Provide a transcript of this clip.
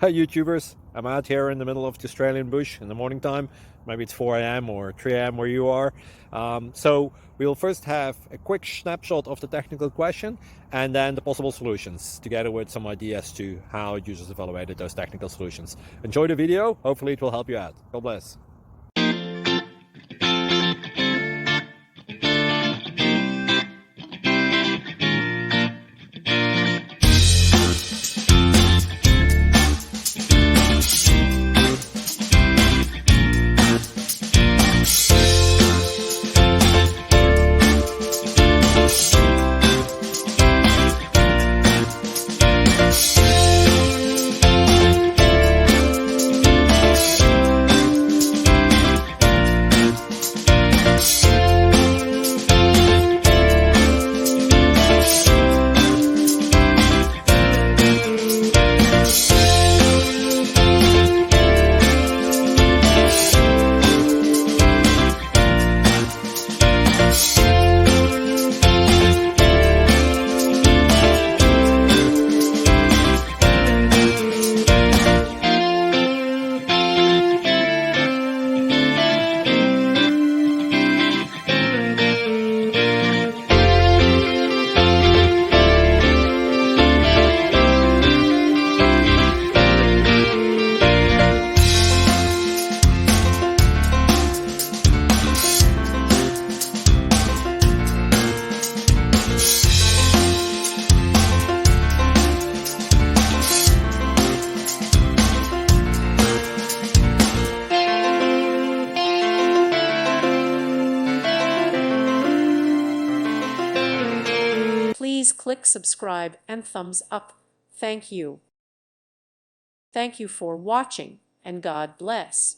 Hi YouTubers, I'm out here in the middle of the Australian bush in the morning time. Maybe it's 4 a.m. or 3 a.m. where you are. So we'll first have a quick snapshot of the technical question and then the possible solutions, together with some ideas to how users evaluated those technical solutions. Enjoy the video, hopefully it will help you out. God bless. Please click subscribe and thumbs up. Thank you. Thank you for watching, and God bless.